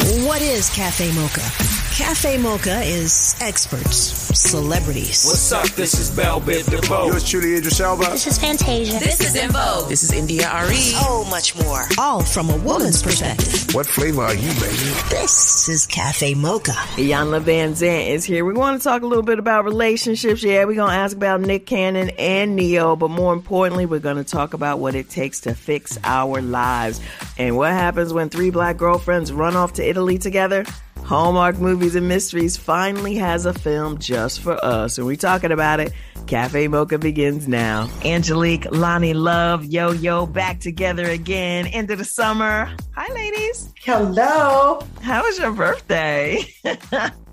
What is Café Mocha? Café Mocha is experts, celebrities. What's up? This is Belle Biv DeVoe. Yours truly, Idris Elba. This is Fantasia. This is In Vogue. This is India Ari. So much more. All from a woman's perspective. What flavor are you, baby? This is Café Mocha. Iyanla Vanzant is here. We want to talk a little bit about relationships. Yeah, we're going to ask about Nick Cannon and Neo, but more importantly, we're going to talk about what it takes to fix our lives and what happens when three black girlfriends run off to Italy together. Hallmark Movies and Mysteries finally has a film just for us, and we're talking about it. Café Mocha begins now. Angelique, Lonnie Love, Yo-Yo, back together again. End of the summer. Hi, ladies. Hello. How was your birthday?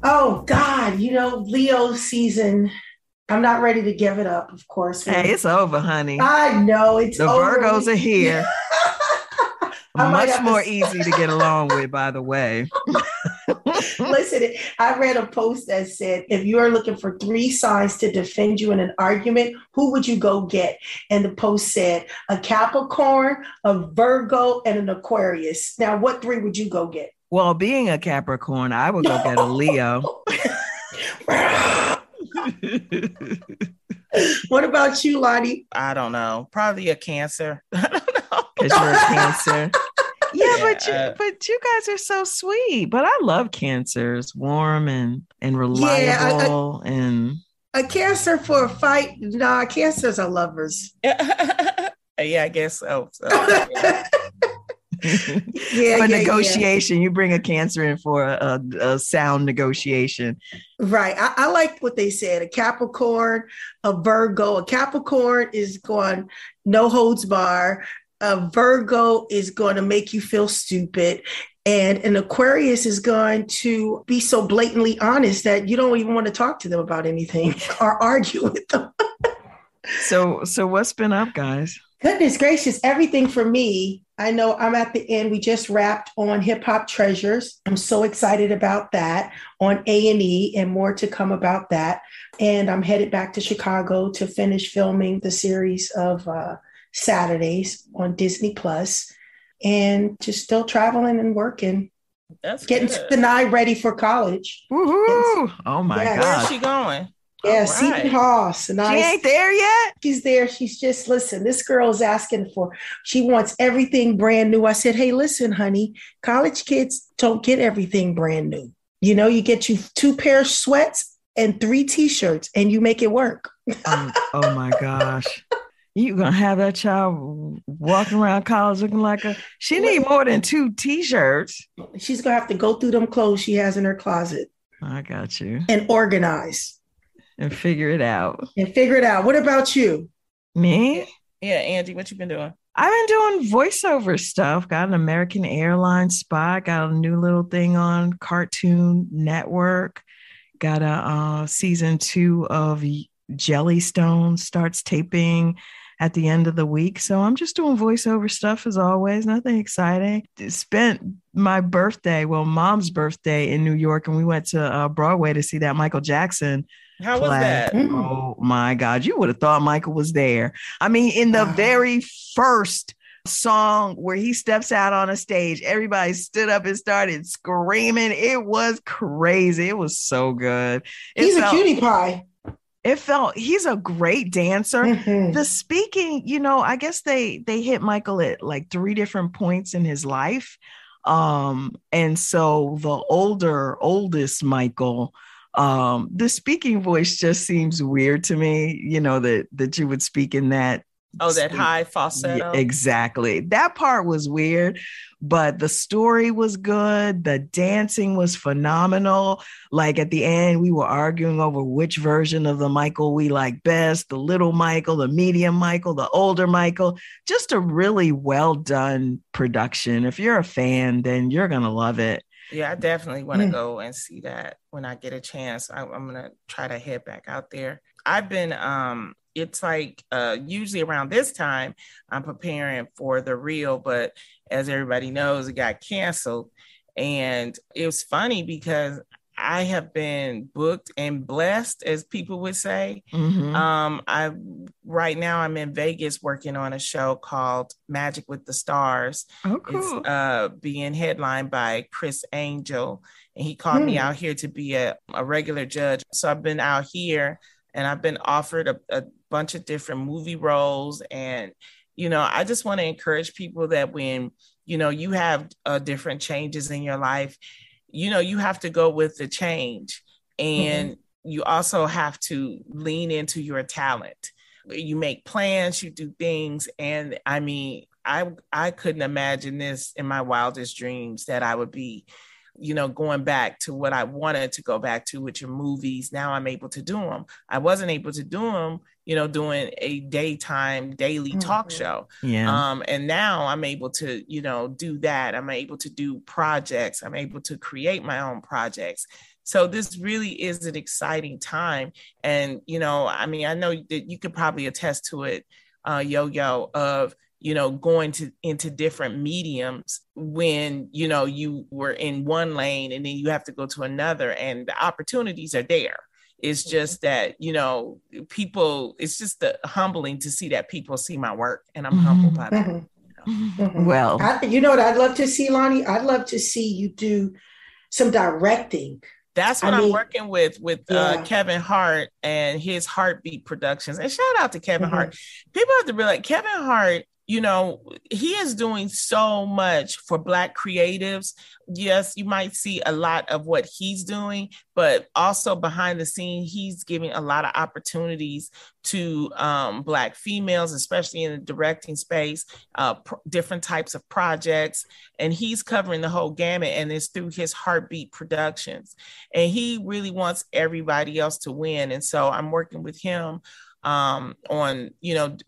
Oh, God. Leo season. I'm not ready to give it up, of course. Hey, it's over, honey. I know. It's the over. The Virgos are here. Much more easy to get along with, by the way. Listen, I read a post that said, if you are looking for 3 signs to defend you in an argument, who would you go get? And the post said a Capricorn, a Virgo, and an Aquarius. Now, what 3 would you go get? Well, being a Capricorn, I would go get a Leo. What about you, Lottie? I don't know. Probably a Cancer. I don't know. Because you're a Cancer. Yeah, but you guys are so sweet. But I love Cancers, warm and reliable. And a Cancer for a fight. Nah, Cancers are lovers. Yeah, I guess so. For negotiation, you bring a Cancer in for a sound negotiation. Right. I like what they said. A Capricorn, a Virgo. A Capricorn is going no holds bar. A Virgo is going to make you feel stupid. And an Aquarius is going to be so blatantly honest that you don't even want to talk to them about anything or argue with them. So what's been up, guys? Goodness gracious, everything for me. I know I'm at the end. We just wrapped on Hip Hop Treasures. I'm so excited about that on A&E and more to come about that. And I'm headed back to Chicago to finish filming the series of Saturdays on Disney Plus, and just still traveling and working. That's getting good. Sinai ready for college. Woohoo! Oh my God. Where's she going? Yeah, Seton Hall. Sinai. She ain't there yet? She's there. She's just, listen, this girl's asking she wants everything brand new. I said, hey, listen, honey, college kids don't get everything brand new. You get you 2 pairs of sweats and 3 t-shirts and you make it work. Oh my gosh. You gonna have that child walking around college looking like she need more than 2 t-shirts. She's gonna have to go through them clothes she has in her closet. I got you. And organize. And figure it out. What about you? Me? Yeah, Angie, what you been doing? I've been doing voiceover stuff. Got an American Airlines spot. Got a new little thing on Cartoon Network. Got a season 2 of Jellystone starts taping at the end of the week. So I'm just doing voiceover stuff as always. Nothing exciting. Spent my birthday, Mom's birthday in New York, and we went to Broadway to see that Michael Jackson. How was that? Oh my God. You would have thought Michael was there. I mean, in the very first song where he steps out on a stage, everybody stood up and started screaming. It was crazy. It was so good. He's a cutie pie. He's a great dancer. Mm-hmm. The speaking, I guess they hit Michael at like 3 different points in his life. And so the oldest Michael, the speaking voice just seems weird to me, that you would speak in that. Oh, that high falsetto. Yeah, exactly. That part was weird, but the story was good. The dancing was phenomenal. Like at the end, we were arguing over which version of the Michael we like best, the little Michael, the medium Michael, the older Michael. Just a really well done production. If you're a fan, then you're going to love it. Yeah, I definitely want to go and see that when I get a chance. I'm going to try to head back out there. I've been, it's like usually around this time, I'm preparing for the Real, but as everybody knows, it got canceled. And it was funny because I have been booked and blessed, as people would say. Right now I'm in Vegas working on a show called Magic with the Stars. Oh, cool. It's being headlined by Chris Angel, and he called me out here to be a regular judge. So I've been out here, and I've been offered a bunch of different movie roles. And, I just want to encourage people that when, you have different changes in your life, you have to go with the change, and you also have to lean into your talent. You make plans, you do things. And I mean, I couldn't imagine this in my wildest dreams that I would be, going back to what I wanted to go back to, which are movies. Now I'm able to do them. I wasn't able to do them, doing a daytime daily talk show. Yeah. And now I'm able to, do that. I'm able to do projects. I'm able to create my own projects. So this really is an exciting time. And, I mean, I know that you could probably attest to it, Yo-Yo, of, going into different mediums when, you were in one lane and then you have to go to another, and the opportunities are there. It's just that, people, it's just humbling to see that people see my work, and I'm humbled by that. Well, you know what I'd love to see, Lonnie? I'd love to see you do some directing. That's what I'm working with Kevin Hart and his Heartbeat Productions. And shout out to Kevin Hart. People have to realize Kevin Hart, he is doing so much for Black creatives. Yes, you might see a lot of what he's doing, but also behind the scene, he's giving a lot of opportunities to Black females, especially in the directing space, different types of projects. And he's covering the whole gamut, and it's through his Heartbeat Productions. And he really wants everybody else to win. And so I'm working with him on,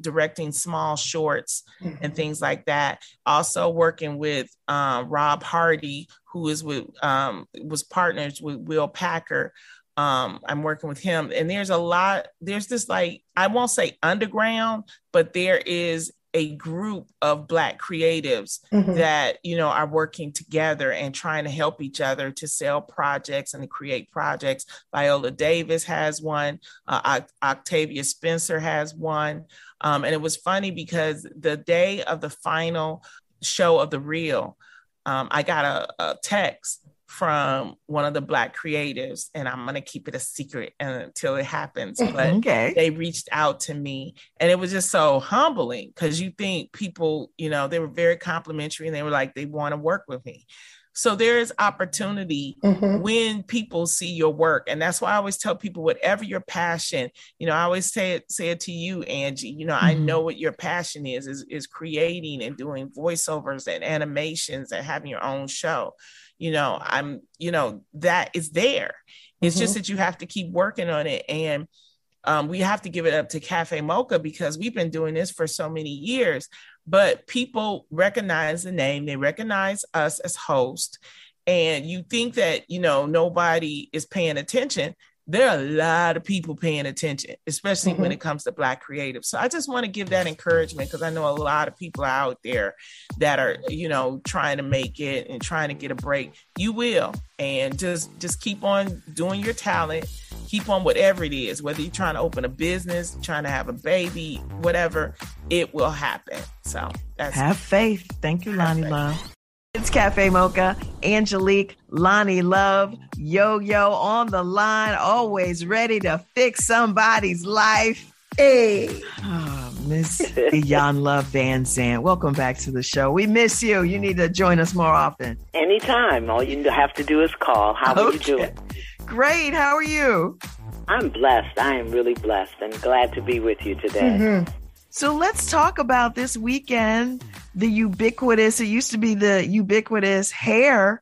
directing small shorts and things like that. Also working with Rob Hardy, who is was partners with Will Packer. I'm working with him, and there's this, like, I won't say underground, but there is a group of Black creatives that, are working together and trying to help each other to sell projects and to create projects. Viola Davis has one. Octavia Spencer has one. And it was funny because the day of the final show of The Real, I got a text from one of the Black creatives, and I'm going to keep it a secret until it happens. But they reached out to me, and it was just so humbling, because you think people, they were very complimentary, and they were like, they want to work with me. So there is opportunity when people see your work. And that's why I always tell people, whatever your passion, I always say it to you, Angie, I know what your passion is creating and doing voiceovers and animations and having your own show. That is there. It's just that you have to keep working on it. And we have to give it up to Café Mocha, because we've been doing this for so many years, but people recognize the name. They recognize us as hosts, and you think that, nobody is paying attention. There are a lot of people paying attention, especially when it comes to Black creatives. So I just want to give that encouragement, because I know a lot of people out there that are, trying to make it and trying to get a break. You will. And just keep on doing your talent. Keep on whatever it is, whether you're trying to open a business, trying to have a baby, whatever, it will happen. So have faith. Thank you, Lonnie Love. It's Café Mocha, Angelique, Lonnie Love, Yo-Yo on the line, always ready to fix somebody's life. Hey, Miss Iyanla Vanzant, welcome back to the show. We miss you. You need to join us more often. Anytime. All you have to do is call. How are you doing? Great. How are you? I'm blessed. I am really blessed and glad to be with you today. So let's talk about this weekend, the Ubiquitous. It used to be the Ubiquitous hair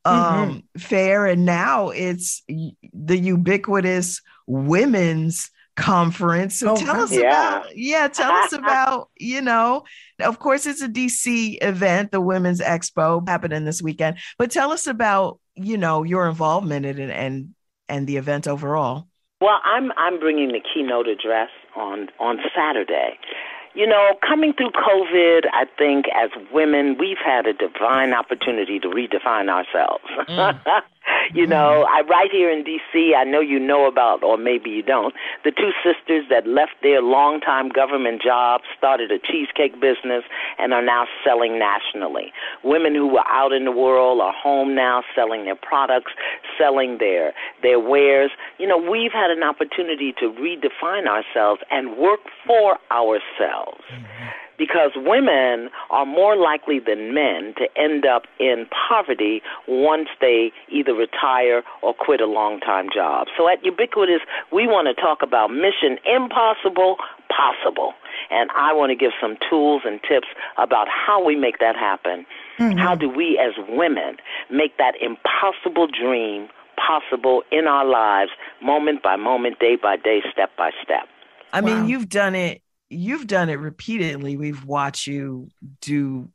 fair, and now it's the Ubiquitous Women's Conference. So tell us about, of course, it's a DC event, the Women's Expo happening this weekend, but tell us about, your involvement in it and the event overall. Well, I'm bringing the keynote address on Saturday. Coming through COVID, I think as women, we've had a divine opportunity to redefine ourselves. You know, right here in D.C., I know you know about, or maybe you don't, the two sisters that left their longtime government jobs, started a cheesecake business, and are now selling nationally. Women who were out in the world are home now selling their products, selling their wares. You know, we've had an opportunity to redefine ourselves and work for ourselves. Because women are more likely than men to end up in poverty once they either retire or quit a long-time job. So at Ubiquitous, we want to talk about mission impossible, possible. And I want to give some tools and tips about how we make that happen. How do we as women make that impossible dream possible in our lives, moment by moment, day by day, step by step? I mean, you've done it repeatedly. We've watched you do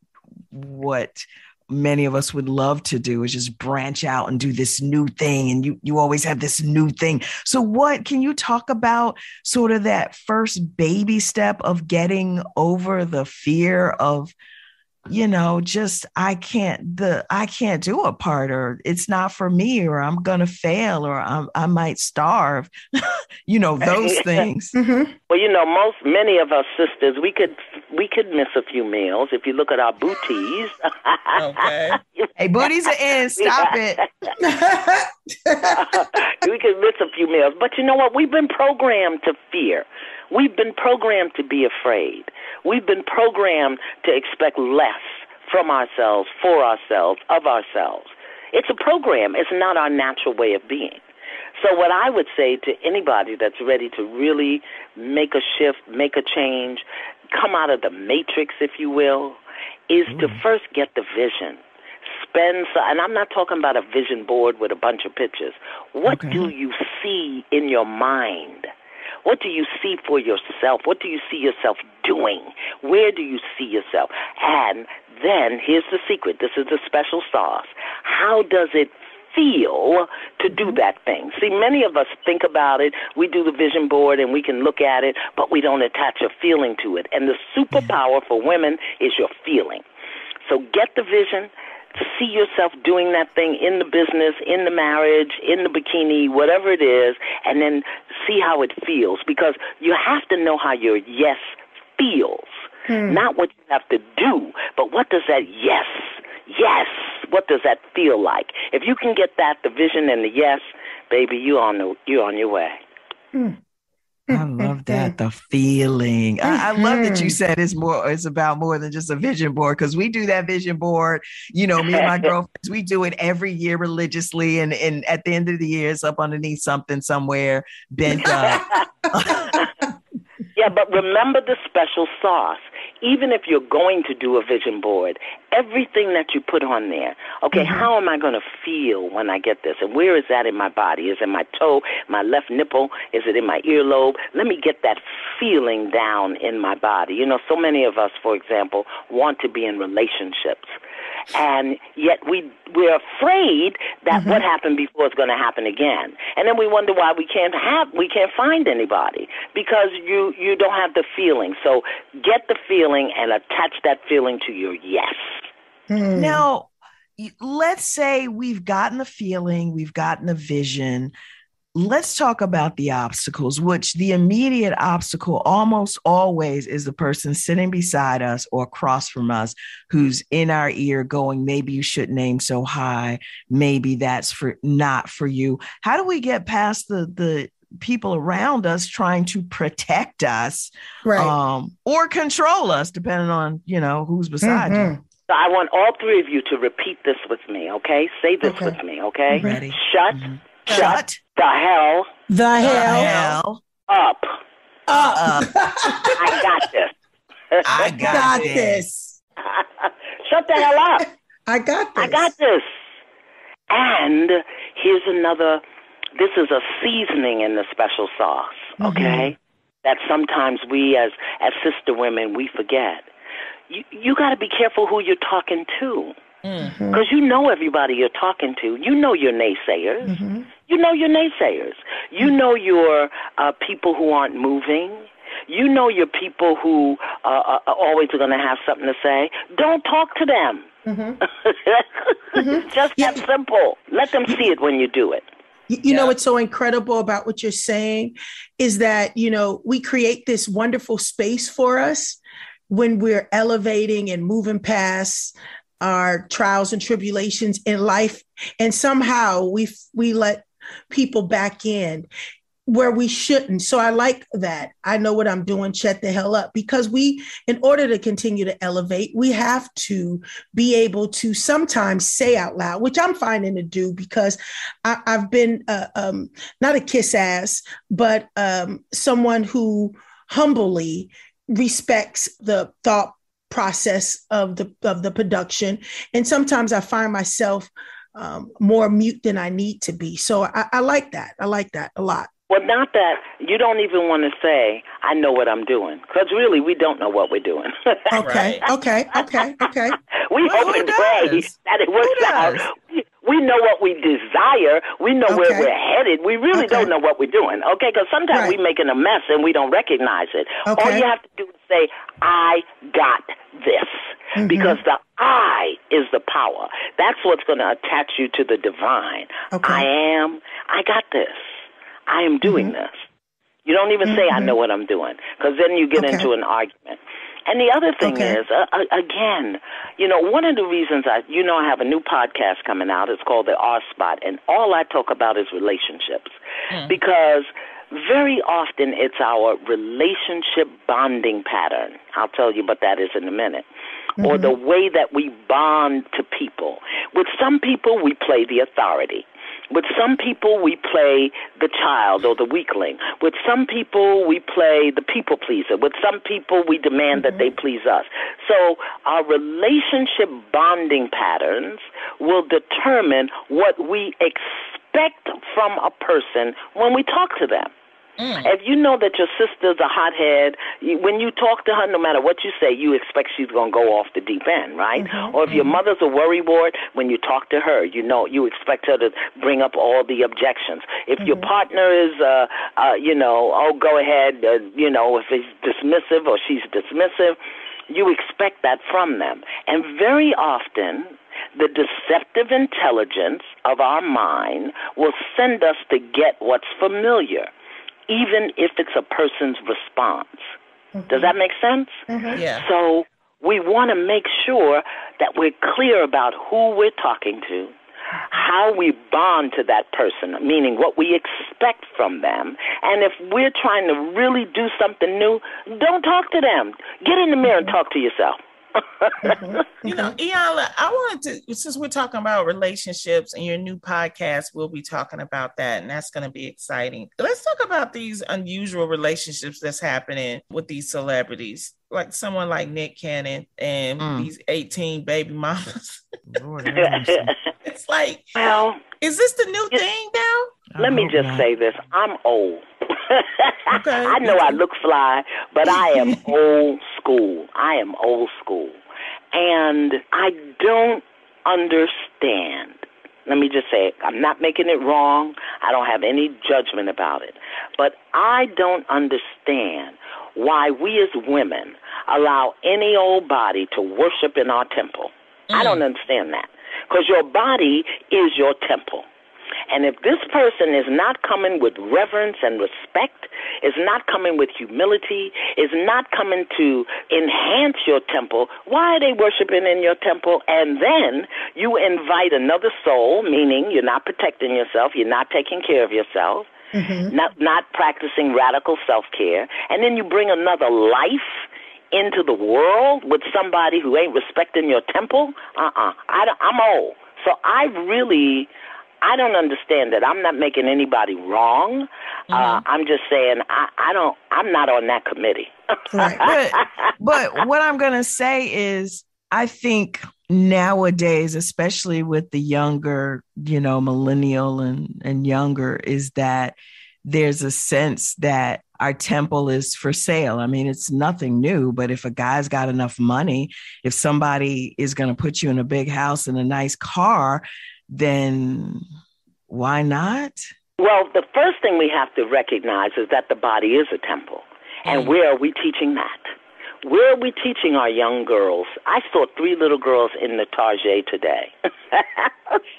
what many of us would love to do, is just branch out and do this new thing. And you always have this new thing. So what can you talk about sort of that first baby step of getting over the fear of, you know, just I can't do a part, or it's not for me, or I'm going to fail, or I might starve, you know, those things. Well, you know, many of us sisters, we could miss a few meals if you look at our booties. Okay. Hey, booties are in. Stop it. We could miss a few meals. But you know what? We've been programmed to fear. We've been programmed to be afraid. We've been programmed to expect less from ourselves, for ourselves, of ourselves. It's a program. It's not our natural way of being. So what I would say to anybody that's ready to really make a shift, make a change, come out of the matrix, if you will, is to first get the vision. And I'm not talking about a vision board with a bunch of pictures. What do you see in your mind? What do you see for yourself? What do you see yourself doing? Where do you see yourself? And then here's the secret. This is the special sauce. How does it feel to do that thing? See, many of us think about it. We do the vision board and we can look at it, but we don't attach a feeling to it. And the superpower for women is your feeling. So get the vision. See yourself doing that thing in the business, in the marriage, in the bikini, whatever it is, and then see how it feels. Because you have to know how your yes feels. Not what you have to do, but what does that yes, what does that feel like? If you can get that, the vision and the yes, baby, you're on your way. I love that, the feeling. I love that you said it's about more than just a vision board, because we do that vision board, you know, me and my girlfriends, we do it every year religiously. And at the end of the year, it's up underneath something somewhere bent up. Yeah, but remember the special sauce. Even if you're going to do a vision board, everything that you put on there, okay, how am I going to feel when I get this? And where is that in my body? Is it in my toe, my left nipple? Is it in my earlobe? Let me get that feeling down in my body. You know, so many of us, for example, want to be in relationships. And yet we're afraid that what happened before is going to happen again. And then we wonder why we can't find anybody, because you don't have the feeling. So get the feeling and attach that feeling to your yes. Now, let's say we've gotten the feeling, we've gotten the vision. Let's talk about the obstacles, which the immediate obstacle almost always is the person sitting beside us or across from us who's in our ear going, maybe you shouldn't aim so high. Maybe that's not for you. How do we get past the people around us trying to protect us, or control us, depending on, you know, who's beside you? So I want all three of you to repeat this with me, okay? Say this with me, okay? Ready. Shut the hell up. I got this. I got this. Shut the hell up. I got this. I got this. And here's another, this is a seasoning in the special sauce, okay? That sometimes we as sister women, we forget. You got to be careful who you're talking to. Because you know everybody you're talking to. You know your naysayers. You know your naysayers. You know your people who aren't moving. You know your people who are always going to have something to say. Don't talk to them. Just that simple. Let them see it when you do it. You know what's so incredible about what you're saying is that, we create this wonderful space for us when we're elevating and moving past our trials and tribulations in life. And somehow we let people back in where we shouldn't. So I like that. I know what I'm doing. Shut the hell up. Because in order to continue to elevate, we have to be able to sometimes say out loud, which I'm finding to do because I've been not a kiss ass, but someone who humbly respects the thought process of the production. And sometimes I find myself more mute than I need to be. So I like that. I like that a lot. Well, not that you don't even want to say, I know what I'm doing, because really we don't know what we're doing. Okay. We hope and pray that it works out. We know what we desire. We know where we're headed. We really don't know what we're doing, okay? Because sometimes we're making a mess and we don't recognize it. Okay. All you have to do is say, I got this. Because the I is the power. That's what's going to attach you to the divine. Okay. I got this. I am doing this. You don't even say, I know what I'm doing, because then you get into an argument. And the other thing is, again, one of the reasons I have a new podcast coming out. It's called The R Spot, and all I talk about is relationships, because very often it's our relationship bonding pattern. I'll tell you what that is in a minute. Or the way that we bond to people. With some people, we play the authority. With some people, we play the child or the weakling. With some people, we play the people pleaser. With some people, we demand that they please us. So our relationship bonding patterns will determine what we expect from a person when we talk to them. If you know that your sister's a hothead, when you talk to her, no matter what you say, you expect she's going to go off the deep end, right? Or if your mother's a worrywart, when you talk to her, you expect her to bring up all the objections. If your partner is, go ahead, if he's dismissive or she's dismissive, you expect that from them. And very often, the deceptive intelligence of our mind will send us to get what's familiar, even if it's a person's response. Does that make sense? Yeah. So we want to make sure that we're clear about who we're talking to, how we bond to that person, meaning what we expect from them. And if we're trying to really do something new, don't talk to them. Get in the mirror and talk to yourself. Iyanla, I wanted to, since we're talking about relationships and your new podcast, we'll be talking about that, and that's going to be exciting. Let's talk about these unusual relationships that's happening with these celebrities, like someone like Nick Cannon and these 18 baby mamas. It's like, well, is this the new thing now? Let me just say this. I'm old. I know I look fly, but I am old school. And I don't understand. Let me just say it. I'm not making it wrong. I don't have any judgment about it. But I don't understand why we as women allow any old body to worship in our temple. I don't understand that. Because your body is your temple. And if this person is not coming with reverence and respect, is not coming with humility, is not coming to enhance your temple, why are they worshiping in your temple? And then you invite another soul, meaning you're not protecting yourself, you're not taking care of yourself, not practicing radical self-care, and then you bring another life into the world with somebody who ain't respecting your temple. I'm old. So I don't understand that. I'm not making anybody wrong. I'm just saying I'm not on that committee. Right. But what I'm going to say is I think nowadays, especially with the younger, millennial and younger, is that there's a sense that our temple is for sale. I mean, it's nothing new, but if a guy's got enough money, if somebody is going to put you in a big house and a nice car, then why not? Well, the first thing we have to recognize is that the body is a temple. And where are we teaching that? where are we teaching our young girls? I saw 3 little girls in the Target today.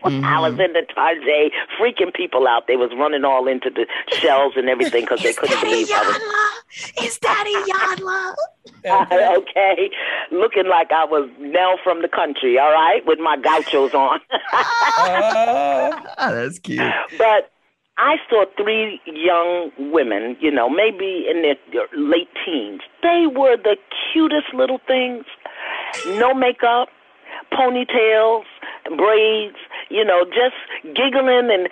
I was in the Target freaking people out. They was running all into the shelves and everything because they couldn't believe Is that Iyanla? Okay, looking like I was Nell from the country, all right, with my gauchos on. That's cute. But I saw 3 young women, maybe in their late teens. They were the cutest little things. No makeup, ponytails, braids, just giggling and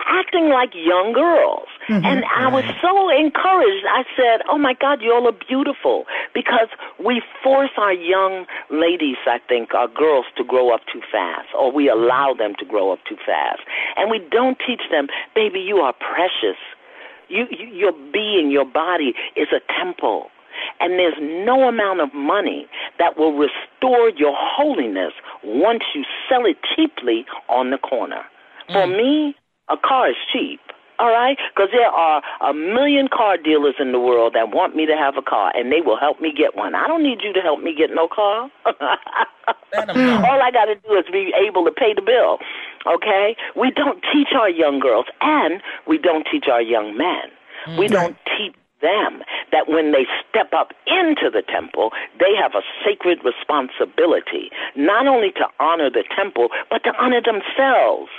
acting like young girls. Mm-hmm. And I was so encouraged. I said, oh, my God, you all are beautiful. Because we force our young ladies, I think, our girls, to grow up too fast, or we allow them to grow up too fast. And we don't teach them, baby, you are precious. Your being, your body is a temple. And there's no amount of money that will restore your holiness once you sell it cheaply on the corner. For me, a car is cheap, all right? Because there are 1 million car dealers in the world that want me to have a car, and they will help me get one. I don't need you to help me get no car. All I got to do is be able to pay the bill, okay? We don't teach our young girls, and we don't teach our young men. We don't teach them that when they step up into the temple, they have a sacred responsibility, not only to honor the temple, but to honor themselves.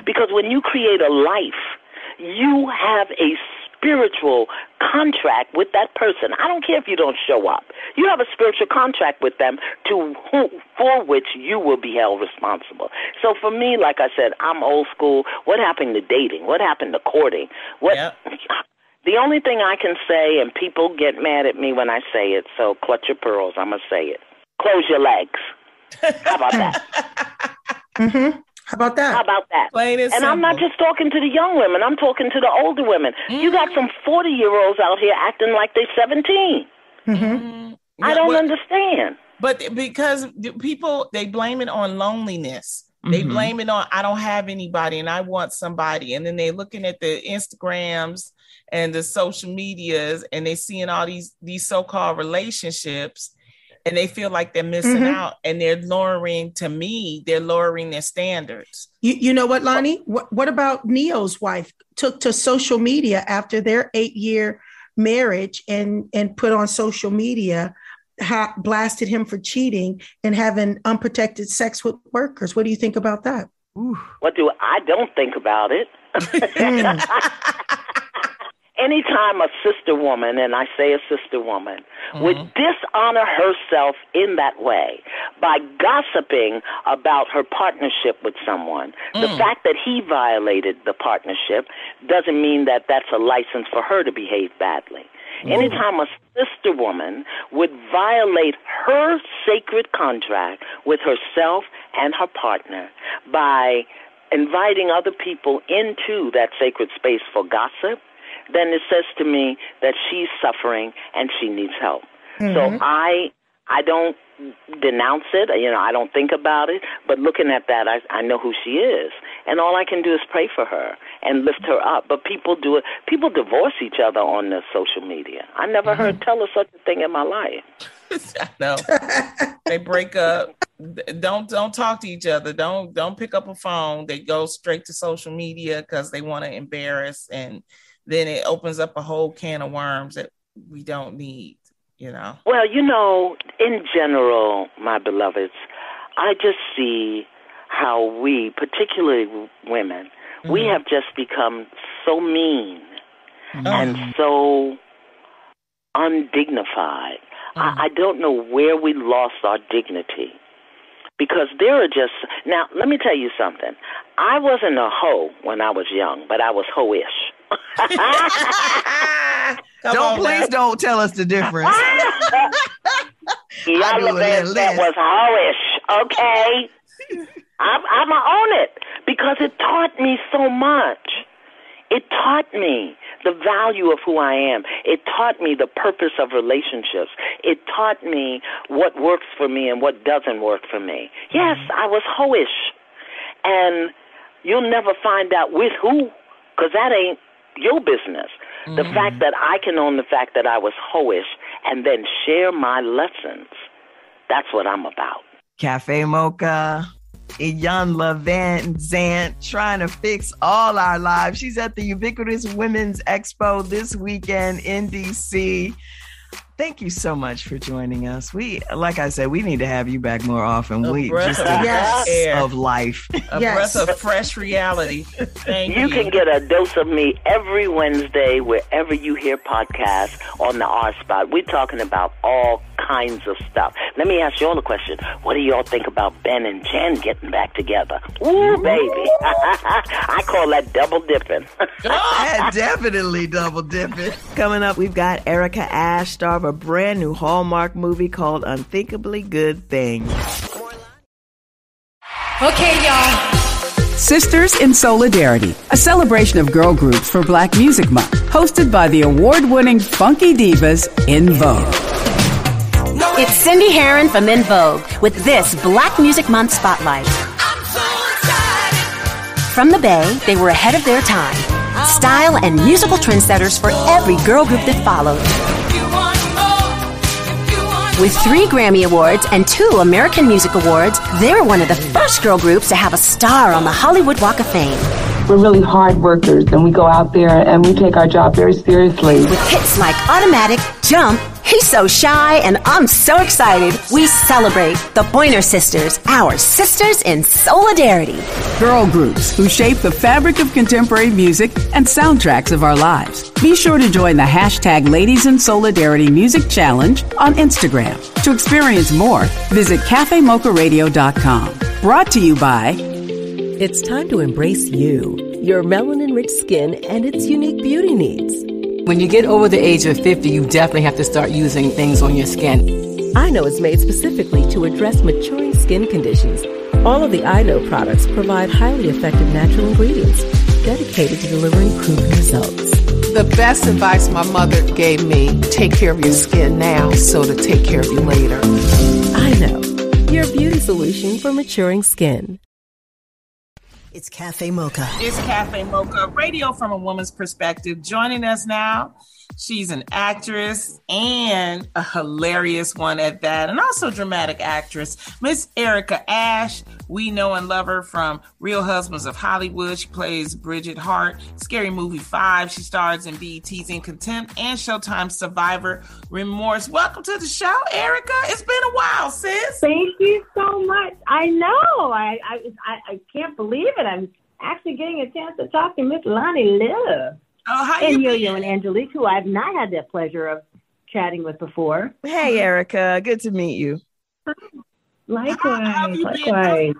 Because when you create a life, you have a spiritual contract with that person. I don't care if you don't show up. You have a spiritual contract with them for which you will be held responsible. So for me, like I said, I'm old school. What happened to dating? What happened to courting? The only thing I can say, and people get mad at me when I say it, so clutch your pearls, I'm going to say it. Close your legs. How about that? How about that? How about that? Plain and simple. I'm not just talking to the young women. I'm talking to the older women. You got some 40-year-olds out here acting like they're 17. I don't understand. But because people, they blame it on loneliness. They blame it on, I don't have anybody and I want somebody. And then they're looking at the Instagrams and the social medias and they seeing all these so-called relationships and they feel like they're missing out and they're lowering their standards. You know what, Lonnie? What about Neo's wife took to social media after their 8-year marriage and put on social media, blasted him for cheating and having unprotected sex with workers. What do you think about that? I don't think about it. Anytime a sister woman, and I say a sister woman, would dishonor herself in that way by gossiping about her partnership with someone, the fact that he violated the partnership doesn't mean that that's a license for her to behave badly. Anytime a sister woman would violate her sacred contract with herself and her partner by inviting other people into that sacred space for gossip, then it says to me that she's suffering and she needs help. So I don't denounce it. I don't think about it. But looking at that, I know who she is. And all I can do is pray for her and lift her up. But people do it. People divorce each other on the social media. I never heard tell of such a thing in my life. I know. They break up. Don't talk to each other. Don't pick up a phone. They go straight to social media because they want to embarrass. And then it opens up a whole can of worms that we don't need. Well, in general, my beloveds, I just see how we, particularly women, we have just become so mean and so undignified. I don't know where we lost our dignity. Because there are just... Now, let me tell you something. I wasn't a hoe when I was young, but I was hoe-ish. Please don't tell us the difference. Iyanla Vanzant was hoe-ish, okay? I'm going to own it because it taught me so much. It taught me the value of who I am. It taught me the purpose of relationships. It taught me what works for me and what doesn't work for me. Yes, I was hoe-ish. And you'll never find out with who, because that ain't your business. The fact that I can own the fact that I was hoe-ish and then share my lessons. That's what I'm about. Café Mocha, Iyanla Vanzant, trying to fix all our lives. She's at the Ubiquitous Women's Expo this weekend in DC. Thank you so much for joining us. Like I said, we need to have you back more often. A breath of life. A breath of fresh reality. Thank you. You can get a dose of me every Wednesday wherever you hear podcasts on the R Spot. We're talking about all kinds of stuff. Let me ask you all a question. What do y'all think about Ben and Jen getting back together? Ooh, baby. I call that double dipping. Definitely double dipping. Coming up, we've got Erica Ashe, star of a brand new Hallmark movie called Unthinkably Good Thing. Okay, y'all. Sisters in Solidarity, a celebration of girl groups for Black Music Month, hosted by the award-winning Funky Divas In Vogue. It's Cindy Herron from In Vogue with this Black Music Month Spotlight. From the Bay, they were ahead of their time. Style and musical trendsetters for every girl group that followed. With 3 Grammy Awards and 2 American Music Awards, they're one of the first girl groups to have a star on the Hollywood Walk of Fame. We're really hard workers, and we go out there and we take our job very seriously. With hits like Automatic, Jump, He's So Shy, and I'm so excited. We celebrate the Pointer Sisters, our sisters in solidarity. Girl groups who shape the fabric of contemporary music and soundtracks of our lives. Be sure to join the hashtag Ladies in Solidarity Music Challenge on Instagram. To experience more, visit CafeMochaRadio.com. Brought to you by... It's time to embrace you, your melanin-rich skin, and its unique beauty needs. When you get over the age of 50, you definitely have to start using things on your skin. iKnow is made specifically to address maturing skin conditions. All of the iKnow products provide highly effective natural ingredients dedicated to delivering proven results. The best advice my mother gave me, take care of your skin now so to take care of you later. iKnow, your beauty solution for maturing skin. It's Café Mocha. It's Café Mocha, radio from a woman's perspective. Joining us now, she's an actress and a hilarious one at that, and also dramatic actress, Miss Erica Ashe. We know and love her from Real Husbands of Hollywood. She plays Bridget Hart, Scary Movie 5. She stars in BET's In Contempt and Showtime's Survivor Remorse. Welcome to the show, Erica. It's been a while, sis. Thank you so much. I know. I can't believe it. I'm actually getting a chance to talk to Miss Lonnie Love. Oh, how and you Yo-Yo and Angelique, who I've not had the pleasure of chatting with before. Hey, Erica. Good to meet you. Likewise. How have you been going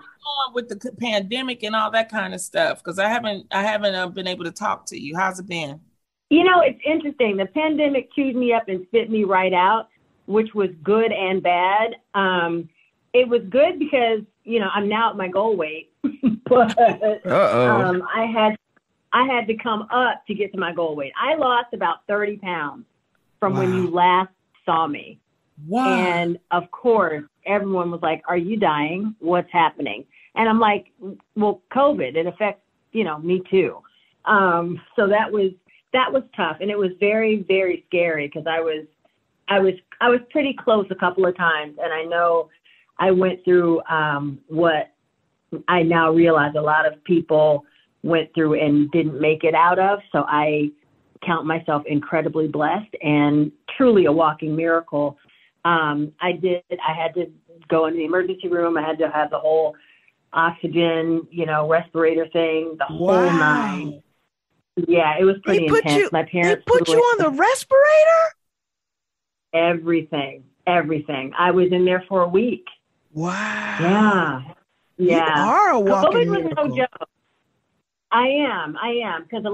with the pandemic and all that kind of stuff? Because I haven't been able to talk to you. How's it been? You know, it's interesting. The pandemic chewed me up and spit me right out, which was good and bad. It was good because, you know, I'm now at my goal weight, but I had to come up to get to my goal weight. I lost about 30 pounds from when you last saw me. Wow. And of course, everyone was like, are you dying? What's happening? And I'm like, well, COVID, it affects, you know, me too. So that was tough. And it was very, very scary because I was pretty close a couple of times. And I know I went through what I now realize a lot of people went through and didn't make it out of. So I count myself incredibly blessed and truly a walking miracle. I had to go into the emergency room. I had to have the whole oxygen, you know, respirator thing, the whole nine. Yeah, it was pretty intense. My parents put you on the respirator? Everything. I was in there for a week. Wow. Yeah. You are a walking miracle. COVID was no joke. I am. Because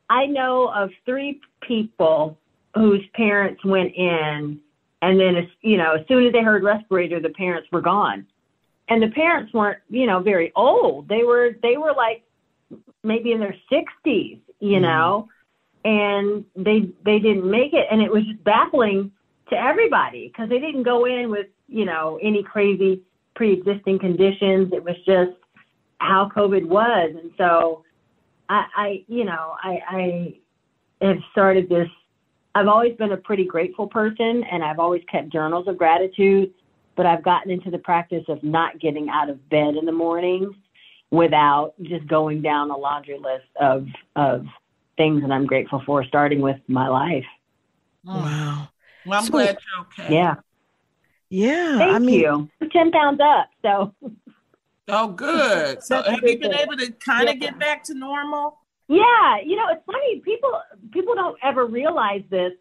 I know of 3 people whose parents went in, and then, as soon as they heard respirator, the parents were gone. And the parents weren't, very old. They were like maybe in their 60s, and they didn't make it. And it was just baffling to everybody because they didn't go in with, any crazy pre-existing conditions. It was just how COVID was. And so I have started this I've always been a pretty grateful person, and I've always kept journals of gratitude, but I've gotten into the practice of not getting out of bed in the mornings without just going down a laundry list of things that I'm grateful for, starting with my life. Wow. Well, I'm glad you're okay. Yeah. Yeah. Thank you. I'm 10 pounds up, so. Oh, good. So have you been able to kind of get back to normal? Yeah. It's funny. People don't ever realize this,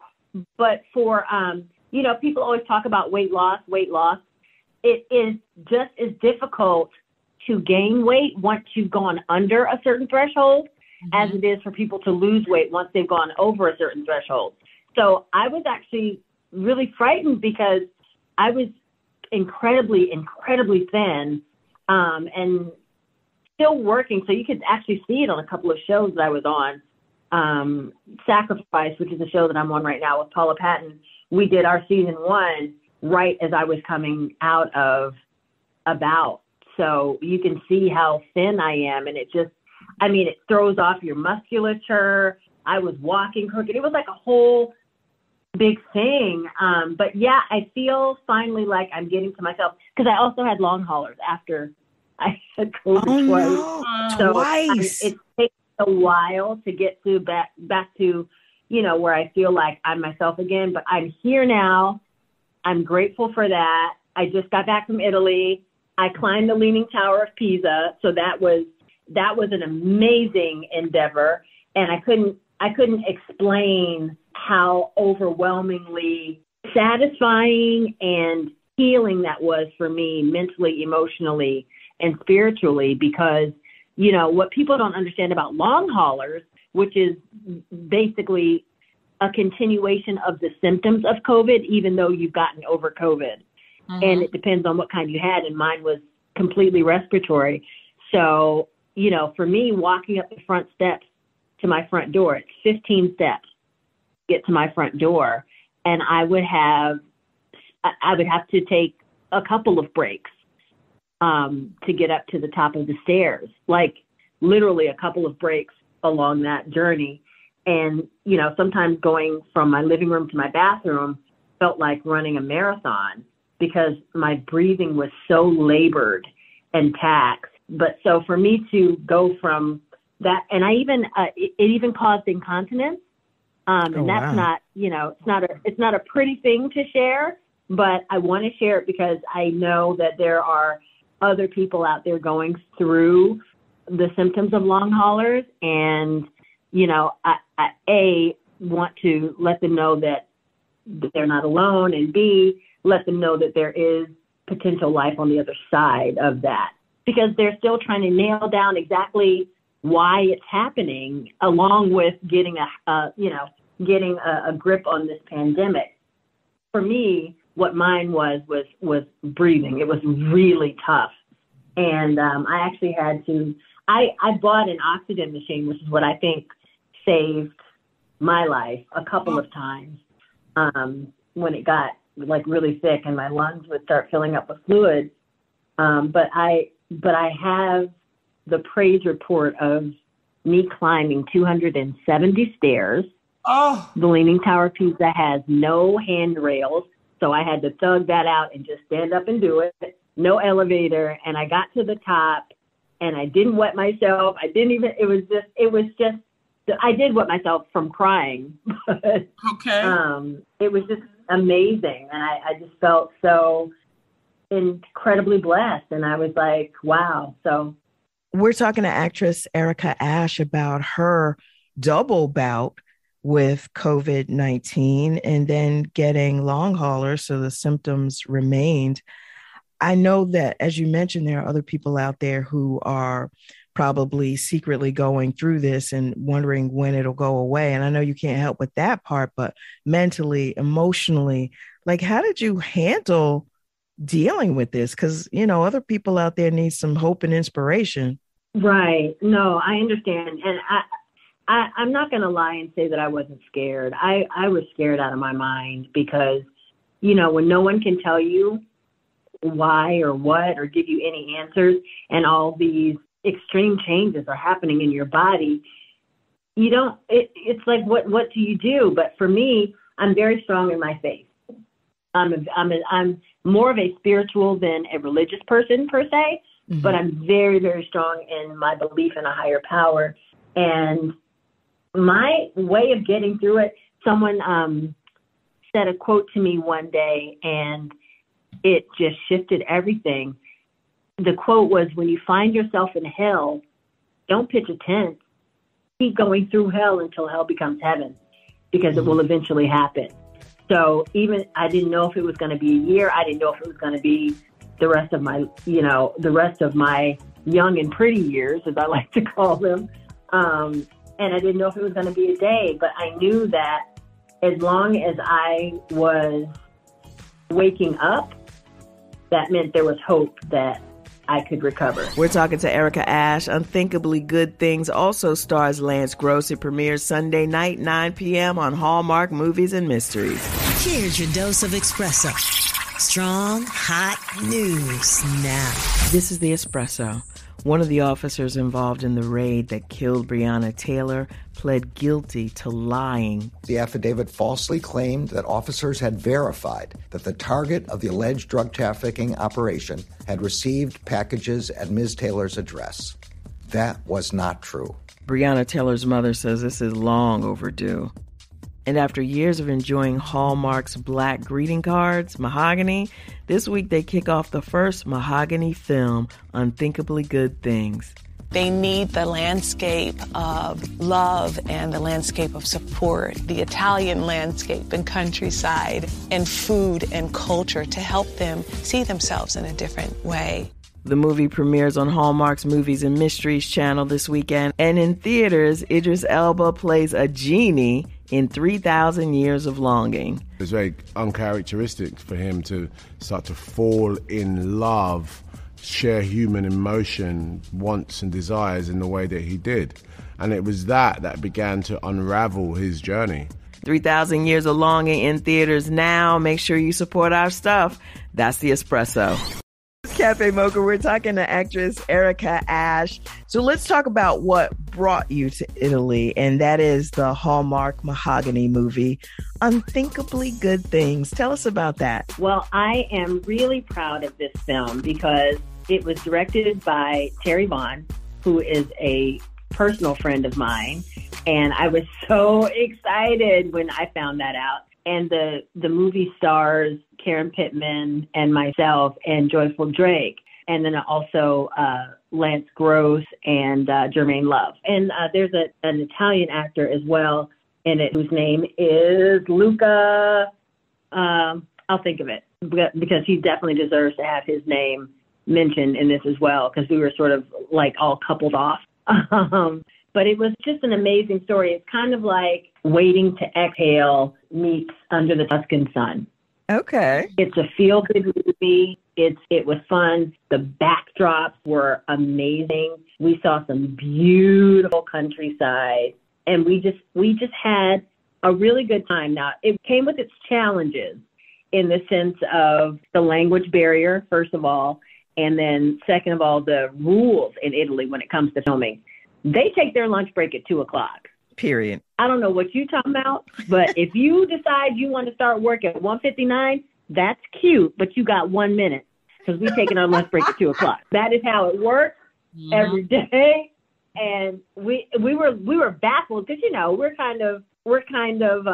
but for, people always talk about weight loss. It is just as difficult to gain weight once you've gone under a certain threshold as it is for people to lose weight once they've gone over a certain threshold. So I was actually really frightened because I was incredibly, incredibly thin, and still working. So you could actually see it on a couple of shows that I was on. Sacrifice, which is a show that I'm on right now with Paula Patton. We did our season 1 right as I was coming out of About. So you can see how thin I am. And it throws off your musculature. I was walking crooked. It was like a whole big thing. But yeah, I feel finally like I'm getting to myself, because I also had long haulers after I had COVID twice. So twice. It takes a while to get to back to, where I feel like I'm myself again, but I'm here now. I'm grateful for that. I just got back from Italy. I climbed the Leaning Tower of Pisa. So that was an amazing endeavor. And I couldn't explain how overwhelmingly satisfying and healing that was for me mentally, emotionally, and spiritually, because, what people don't understand about long haulers, which is basically a continuation of the symptoms of COVID, even though you've gotten over COVID. And it depends on what kind you had, and mine was completely respiratory. So, for me, walking up the front steps to my front door, it's 15 steps to get to my front door, and I would have to take a couple of breaks to get up to the top of the stairs, like literally a couple of breaks along that journey. And, sometimes going from my living room to my bathroom felt like running a marathon, because my breathing was so labored and taxed. But so for me to go from that, and it even caused incontinence. And that's not, it's not a pretty thing to share, but I want to share it because I know that there are other people out there going through the symptoms of long haulers. And, I want to let them know that they're not alone, and B, let them know that there is potential life on the other side of that, because they're still trying to nail down exactly why it's happening, along with getting a grip on this pandemic. For me, what mine was breathing. It was really tough. And I actually had to, I bought an oxygen machine, which is what I think saved my life a couple of times when it got like really thick and my lungs would start filling up with fluid. But I have the praise report of me climbing 270 stairs. Oh. The Leaning Tower of Pisa has no handrails, so I had to thug that out and just stand up and do it. No elevator, and I got to the top, and I didn't wet myself. I did wet myself from crying. But, okay. It was just amazing, and I just felt so incredibly blessed, and I was like, wow. So we're talking to actress Erica Ashe about her double bout with COVID-19 and then getting long haulers, so the symptoms remained. I know that, as you mentioned, there are other people out there who are probably secretly going through this and wondering when it'll go away. And I know you can't help with that part, but mentally, emotionally, like, how did you handle dealing with this? Because, other people out there need some hope and inspiration. Right. No, I understand. And I'm not going to lie and say that I wasn't scared. I was scared out of my mind because, when no one can tell you why or what or give you any answers, and all these extreme changes are happening in your body, it's like, what do you do? But for me, I'm very strong in my faith. I'm more of a spiritual than a religious person per se, but I'm very, very strong in my belief in a higher power. And my way of getting through it, someone said a quote to me one day, and it just shifted everything. The quote was, when you find yourself in hell, don't pitch a tent. Keep going through hell until hell becomes heaven, because it will eventually happen. So even I didn't know if it was going to be a year. I didn't know if it was going to be the rest of my, the rest of my young and pretty years, as I like to call them. And I didn't know if it was going to be a day, but I knew that as long as I was waking up, that meant there was hope that I could recover. We're talking to Erica Ashe. Unthinkably Good Things also stars Lance Gross. It premieres Sunday night, 9 p.m. on Hallmark Movies and Mysteries. Here's your dose of espresso. Strong, hot news now. This is the Espresso. One of the officers involved in the raid that killed Breonna Taylor pled guilty to lying. The affidavit falsely claimed that officers had verified that the target of the alleged drug trafficking operation had received packages at Ms. Taylor's address. That was not true. Breonna Taylor's mother says this is long overdue. And after years of enjoying Hallmark's Black greeting cards, Mahogany, this week they kick off the first Mahogany film, Unthinkably Good Things. They need the landscape of love and the landscape of support, the Italian landscape and countryside and food and culture to help them see themselves in a different way. The movie premieres on Hallmark's Movies and Mysteries channel this weekend. And in theaters, Idris Elba plays a genie in 3,000 Years of Longing. It's very uncharacteristic for him to start to fall in love, share human emotion, wants and desires in the way that he did. And it was that began to unravel his journey. 3,000 Years of Longing in theaters now. Make sure you support our stuff. That's the Espresso. Café Mocha, we're talking to actress Erica Ashe. So let's talk about what brought you to Italy, and that is the Hallmark Mahogany movie, Unthinkably Good Things. Tell us about that. Well, I am really proud of this film because it was directed by Terry Vaughn, who is a personal friend of mine, and I was so excited when I found that out. And the movie stars Karen Pittman and myself and Joyful Drake, and then also Lance Gross and Jermaine Love. And there's an Italian actor as well in it whose name is Luca. I'll think of it because he definitely deserves to have his name mentioned in this as well, because we were sort of like all coupled off. But it was just an amazing story. It's kind of like Waiting to Exhale meets Under the Tuscan Sun. Okay. It's a feel-good movie. It was fun. The backdrops were amazing. We saw some beautiful countryside, and we just had a really good time. Now, it came with its challenges in the sense of the language barrier, first of all, and then second of all, the rules in Italy when it comes to filming. They take their lunch break at 2:00. Period. I don't know what you're talking about, but if you decide you want to start work at 1:59, that's cute, but you got 1 minute because we're taking our lunch break at 2:00. That is how it works every day. And we were baffled because, we're kind of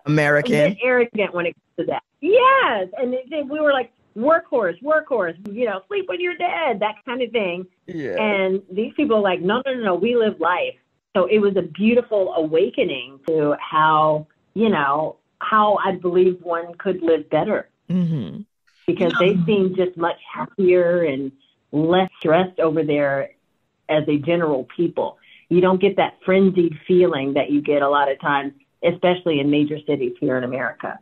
American, a bit arrogant when it comes to that. Yes. And then we were like, workhorse, sleep when you're dead, that kind of thing. Yeah. And these people are like, no, we live life. So it was a beautiful awakening to how I believe one could live better. Mm-hmm. Because they seem just much happier and less stressed over there as a general people. You don't get that frenzied feeling that you get a lot of times, especially in major cities here in America.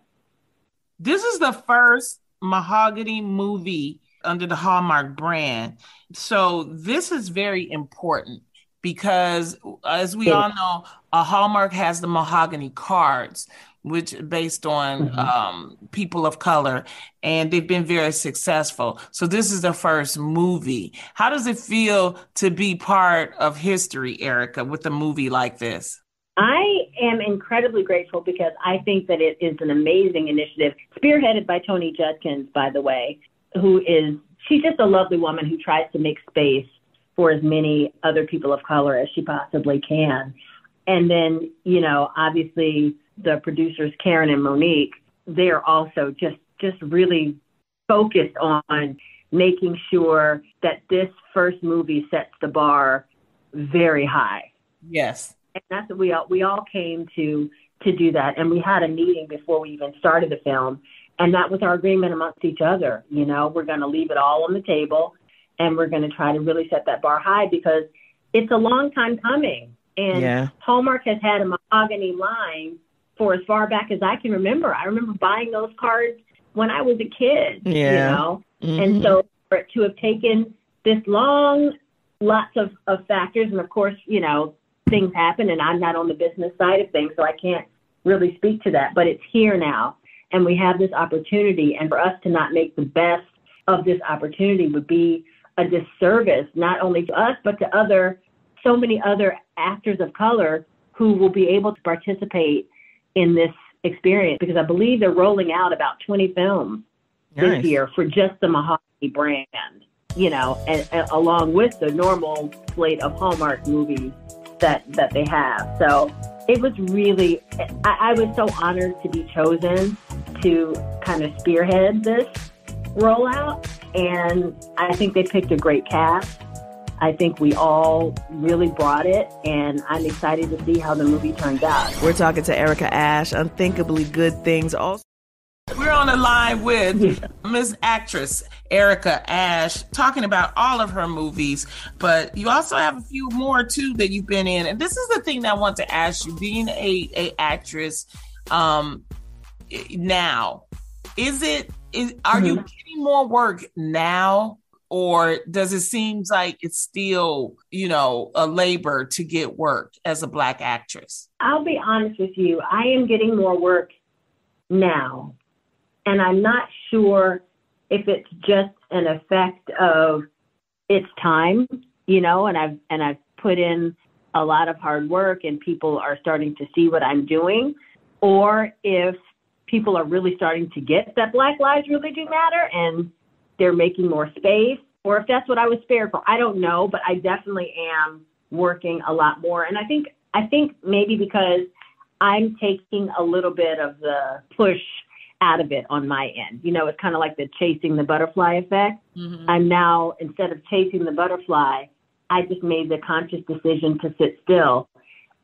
This is the first Mahogany movie under the Hallmark brand. So this is very important because, as we all know, Hallmark has the Mahogany cards, which are based on people of color, and they've been very successful. So this is the first movie. How does it feel to be part of history, Erica, with a movie like this? I am incredibly grateful because I think that it is an amazing initiative, spearheaded by Toni Judkins, by the way, she's just a lovely woman who tries to make space for as many other people of color as she possibly can. And then, obviously the producers, Karen and Monique, they're also just really focused on making sure that this first movie sets the bar very high. Yes. And that's what we all came to do that. And we had a meeting before we even started the film. And that was our agreement amongst each other. We're going to leave it all on the table, and we're going to try to really set that bar high because it's a long time coming. And Hallmark has had a mahogany line for as far back as I can remember. I remember buying those cards when I was a kid, And so for it to have taken this long, lots of factors, and of course, things happen, and I'm not on the business side of things, so I can't really speak to that, but it's here now, and we have this opportunity, and for us to not make the best of this opportunity would be a disservice, not only to us, but to so many other actors of color who will be able to participate in this experience, because I believe they're rolling out about 20 films this year for just the Mahogany brand, and along with the normal slate of Hallmark movies that they have. So it was really, I was so honored to be chosen to kind of spearhead this rollout. And I think they picked a great cast. I think we all really brought it, and I'm excited to see how the movie turns out. We're talking to Erica Ashe, Unthinkably Good Things. Also, we're on the line with Miss Actress Erica Ashe, talking about all of her movies, but you also have a few more too that you've been in. And this is the thing that I want to ask you, being a actress now, are you getting more work now, or does it seem like it's still, a labor to get work as a Black actress? I'll be honest with you. I am getting more work now. And I'm not sure if it's just an effect of it's time, and I've put in a lot of hard work and people are starting to see what I'm doing, or if people are really starting to get that Black lives really do matter and they're making more space, or if that's what I was spared for. I don't know, but I definitely am working a lot more. And I think maybe because I'm taking a little bit of the push out of it on my end. It's kind of like the chasing the butterfly effect. Mm-hmm. I'm now, instead of chasing the butterfly, I just made the conscious decision to sit still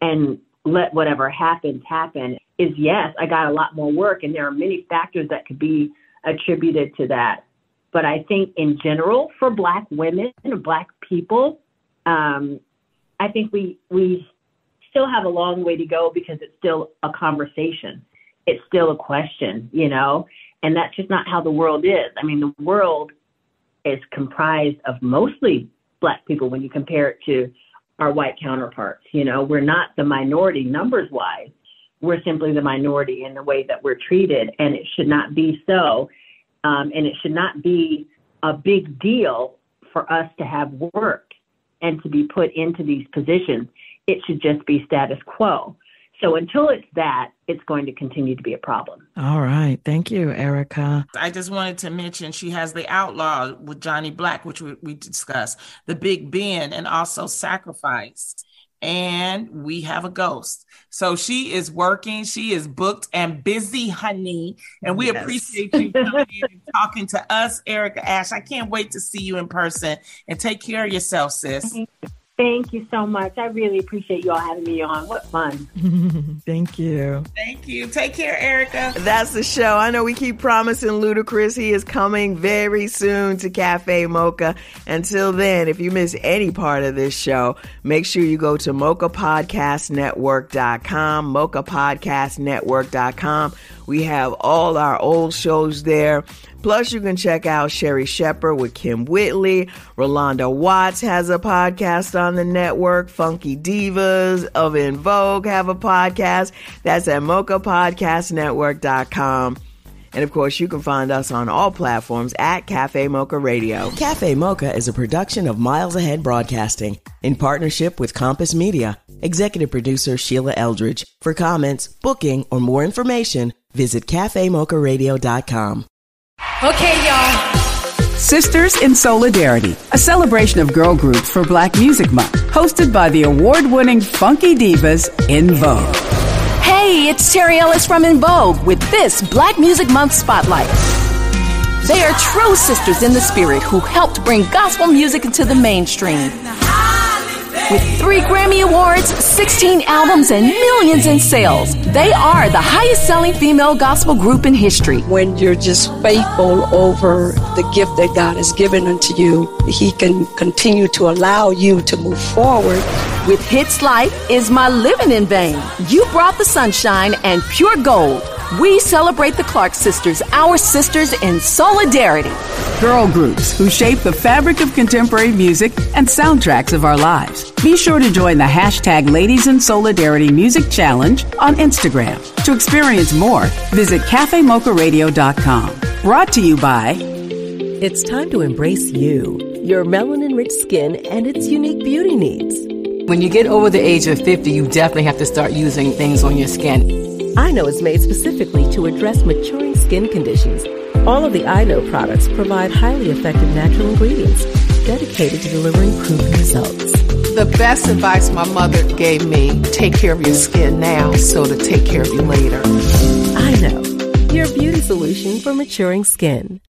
and let whatever happens happen. Yes, I got a lot more work, and there are many factors that could be attributed to that. But I think in general, for Black women and Black people, I think we still have a long way to go because it's still a conversation. It's still a question, and that's just not how the world is. I mean, the world is comprised of mostly Black people when you compare it to our white counterparts. We're not the minority numbers wise. We're simply the minority in the way that we're treated, and it should not be so. And it should not be a big deal for us to have work and to be put into these positions. It should just be status quo. So until it's that, it's going to continue to be a problem. All right. Thank you, Erica. I just wanted to mention she has The Outlaw with Johnny Black, which we discussed, The Big Ben, and also Sacrifice. And we have a ghost. So she is working. She is booked and busy, honey. And we appreciate you coming in and talking to us, Erica Ashe. I can't wait to see you in person. And take care of yourself, sis. Thank you so much. I really appreciate you all having me on. What fun. Thank you. Thank you. Take care, Erica. That's the show. I know we keep promising Ludacris. He is coming very soon to Café Mocha. Until then, if you miss any part of this show, make sure you go to mochapodcastnetwork.com, mochapodcastnetwork.com. We have all our old shows there. Plus, you can check out Sherry Shepherd with Kim Whitley. Rolanda Watts has a podcast on the network. Funky Divas of En Vogue have a podcast. That's at mochapodcastnetwork.com. And of course, you can find us on all platforms at Café Mocha Radio. Café Mocha is a production of Miles Ahead Broadcasting in partnership with Compass Media. Executive Producer Sheila Eldridge. For comments, booking, or more information, visit CafeMochaRadio.com. Okay, y'all. Sisters in Solidarity, a celebration of girl groups for Black Music Month, hosted by the award-winning funky divas In Vogue. Hey, it's Terry Ellis from In Vogue with this Black Music Month Spotlight. They are true sisters in the spirit who helped bring gospel music into the mainstream. With 3 Grammy Awards, 16 albums, and millions in sales, they are the highest-selling female gospel group in history. When you're just faithful over the gift that God has given unto you, He can continue to allow you to move forward. With hits like Is My Living in Vain, You Brought the Sunshine, and Pure Gold, we celebrate the Clark sisters, our sisters in solidarity. Girl groups who shape the fabric of contemporary music and soundtracks of our lives. Be sure to join the hashtag Ladies in Solidarity Music Challenge on Instagram. To experience more, visit CafeMochaRadio.com. Brought to you by... It's time to embrace you, your melanin-rich skin, and its unique beauty needs. When you get over the age of 50, you definitely have to start using things on your skin. I Know is made specifically to address maturing skin conditions. All of the I Know products provide highly effective natural ingredients dedicated to delivering proven results. The best advice my mother gave me, take care of your skin now so to take care of you later. I Know, your beauty solution for maturing skin.